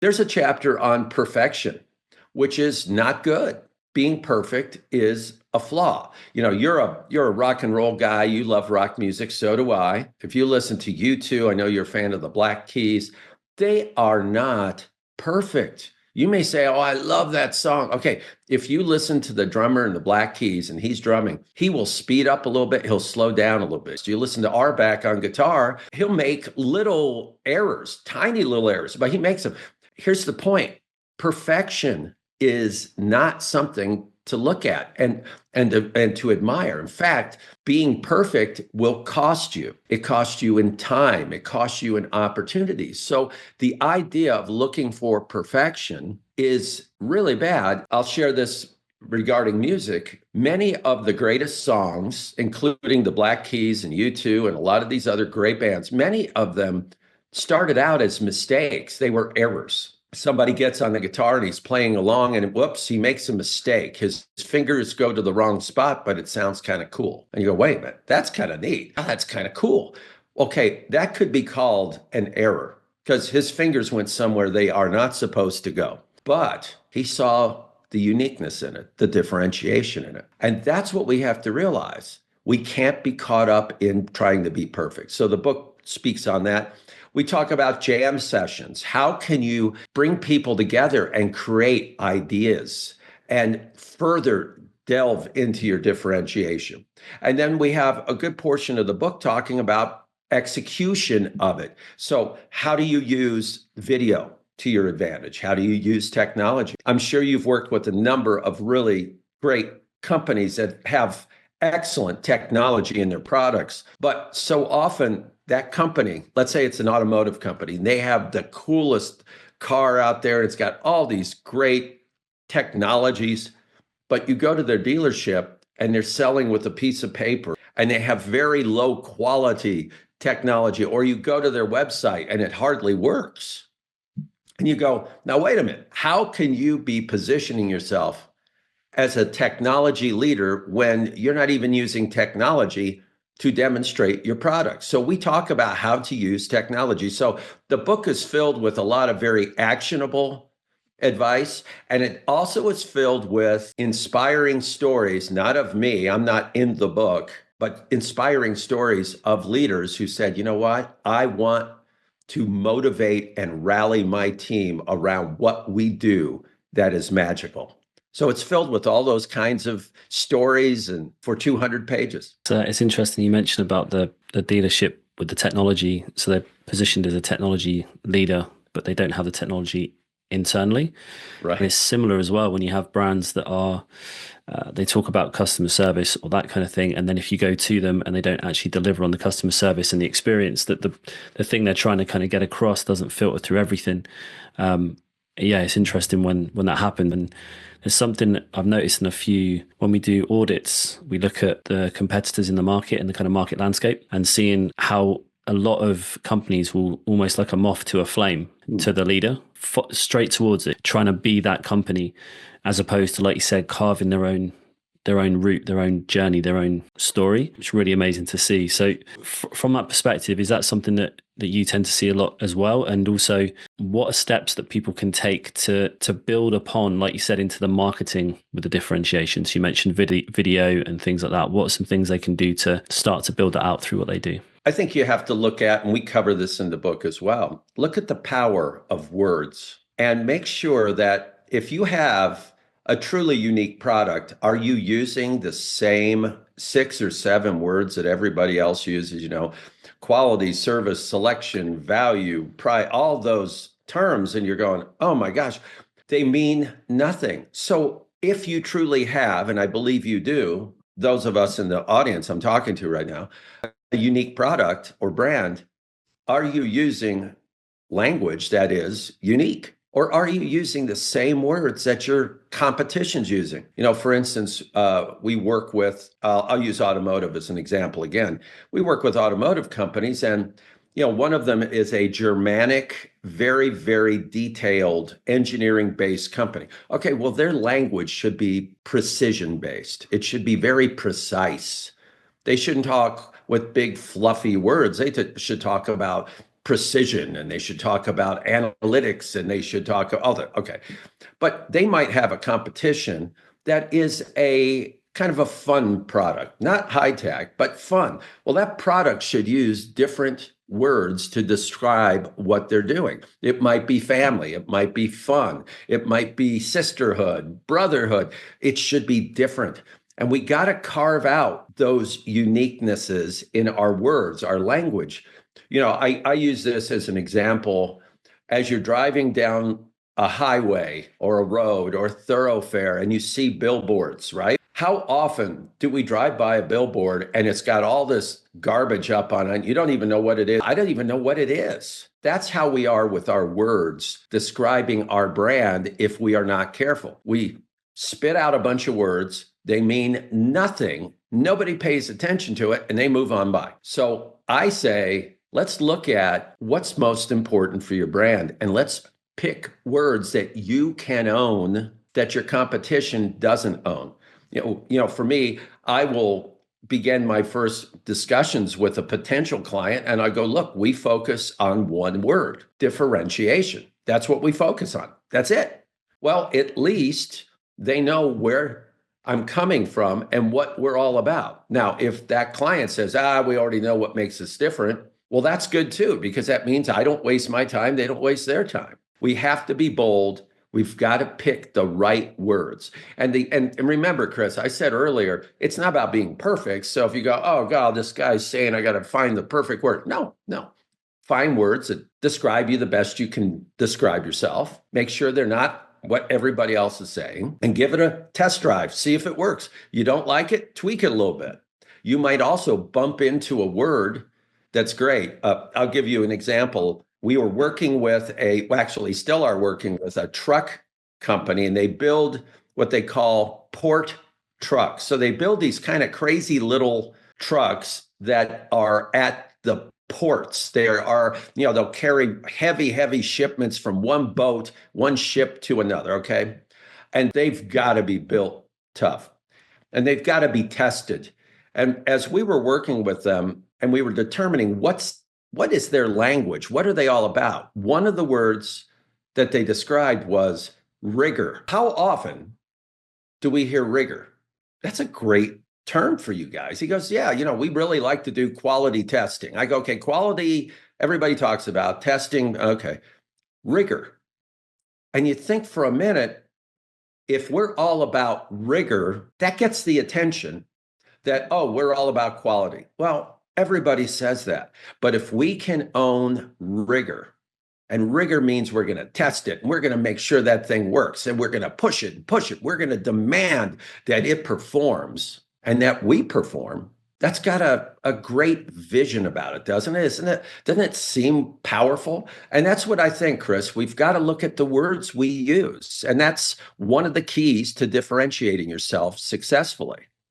There's a chapter on perfection, which is not good. Being perfect is a flaw. You're a rock and roll guy. You love rock music. So do I. If you listen to U2, I know you're a fan of the Black Keys. They are not perfect. You may say, "Oh, I love that song." Okay, if you listen to the drummer in the Black Keys and he's drumming, he will speed up a little bit, he'll slow down a little bit. So you listen to Arbeck on guitar, he'll make little errors, tiny little errors, but he makes them. Here's the point. Perfection is not something to look at and to admire. In fact, being perfect will cost you. It costs you in time. It costs you in opportunities. So the idea of looking for perfection is really bad. I'll share this regarding music. Many of the greatest songs, including the Black Keys and U2 and a lot of these other great bands, many of them started out as mistakes. They were errors. Somebody gets on the guitar and he's playing along and whoops, he makes a mistake. His fingers go to the wrong spot, but it sounds kind of cool. And you go, wait a minute, that's kind of neat. Oh, that's kind of cool. Okay, that could be called an error because his fingers went somewhere they are not supposed to go. But he saw the uniqueness in it, the differentiation in it. And that's what we have to realize. We can't be caught up in trying to be perfect. So the book speaks on that. We talk about jam sessions. How can you bring people together and create ideas and further delve into your differentiation? And then we have a good portion of the book talking about execution of it. So how do you use video to your advantage? How do you use technology? I'm sure you've worked with a number of really great companies that have excellent technology in their products, but so often that company, let's say it's an automotive company, and they have the coolest car out there. It's got all these great technologies, but you go to their dealership and they're selling with a piece of paper and they have very low quality technology, or you go to their website and it hardly works. And you go, now, wait a minute, how can you be positioning yourself as a technology leader when you're not even using technology to demonstrate your product? So we talk about how to use technology. So the book is filled with a lot of very actionable advice, and it also is filled with inspiring stories, not of me, I'm not in the book, but inspiring stories of leaders who said, you know what, I want to motivate and rally my team around what we do that is magical. So it's filled with all those kinds of stories and for 200 pages. So it's interesting you mentioned about the dealership with the technology. So they're positioned as a technology leader, but they don't have the technology internally. Right. And it's similar as well when you have brands that are, they talk about customer service or that kind of thing. And then if you go to them and they don't actually deliver on the customer service and the experience, that the thing they're trying to kind of get across doesn't filter through everything. Yeah, it's interesting when that happened. And there's something I've noticed in a few, when we do audits, we look at the competitors in the market and the kind of market landscape and seeing how a lot of companies will almost like a moth to a flame to the leader, straight towards it, trying to be that company, as opposed to, like you said, carving their own route, their own journey, their own story. It's really amazing to see. So from that perspective, is that something that you tend to see a lot as well? And also, what are steps that people can take to build upon, like you said, into the marketing with the differentiation? So you mentioned video and things like that. What are some things they can do to start to build that out through what they do? I think you have to look at, and we cover this in the book as well, look at the power of words and make sure that if you have a truly unique product, are you using the same 6 or 7 words that everybody else uses? Quality, service, selection, value, price, all those terms. And you're going, oh my gosh, they mean nothing. So if you truly have, and I believe you do, those of us in the audience I'm talking to right now, a unique product or brand, are you using language that is unique? Or are you using the same words that your competition's using? For instance, we work with, I'll use automotive as an example again. We work with automotive companies, and one of them is a Germanic, very, very detailed engineering-based company. Okay, well, their language should be precision-based. It should be very precise. They shouldn't talk with big, fluffy words. They should talk about precision, and they should talk about analytics, and they should talk all that. Okay. But they might have a competition that is a kind of a fun product, not high tech, but fun. Well, that product should use different words to describe what they're doing. It might be family, it might be fun, it might be sisterhood, brotherhood. It should be different. And we got to carve out those uniquenesses in our words, our language. I use this as an example. As you're driving down a highway or a road or thoroughfare and you see billboards, right? How often do we drive by a billboard and it's got all this garbage up on it? You don't even know what it is. I don't even know what it is. That's how we are with our words describing our brand if we are not careful. We spit out a bunch of words. They mean nothing. Nobody pays attention to it and they move on by. So I say, let's look at what's most important for your brand and let's pick words that you can own that your competition doesn't own. For me, I will begin my first discussions with a potential client and I go, look, we focus on one word, differentiation. That's what we focus on. That's it. Well, at least they know where I'm coming from and what we're all about. Now, if that client says, we already know what makes us different, well, that's good too, because that means I don't waste my time. They don't waste their time. We have to be bold. We've got to pick the right words. And remember, Chris, I said earlier, it's not about being perfect. So if you go, oh God, this guy's saying I got to find the perfect word. No. Find words that describe you the best you can describe yourself. Make sure they're not what everybody else is saying and give it a test drive. See if it works. You don't like it, tweak it a little bit. You might also bump into a word that's great. I'll give you an example. We were working with still are working with a truck company, and they build what they call port trucks. So they build these kind of crazy little trucks that are at the ports. They'll carry heavy shipments from one boat, one ship to another, okay? And they've got to be built tough, and they've got to be tested. And as we were working with them and we were determining what is their language? What are they all about? One of the words that they described was rigor. How often do we hear rigor? That's a great term for you guys. He goes, yeah, we really like to do quality testing. I go, okay, quality, everybody talks about testing. Okay, rigor. And you think for a minute, if we're all about rigor, that gets the attention that, we're all about quality. Well, everybody says that. But if we can own rigor, and rigor means we're going to test it, and we're going to make sure that thing works, and we're going to push it. We're going to demand that it performs and that we perform. That's got a great vision about it, doesn't it? Doesn't it seem powerful? And that's what I think, Chris. We've got to look at the words we use. And that's one of the keys to differentiating yourself successfully.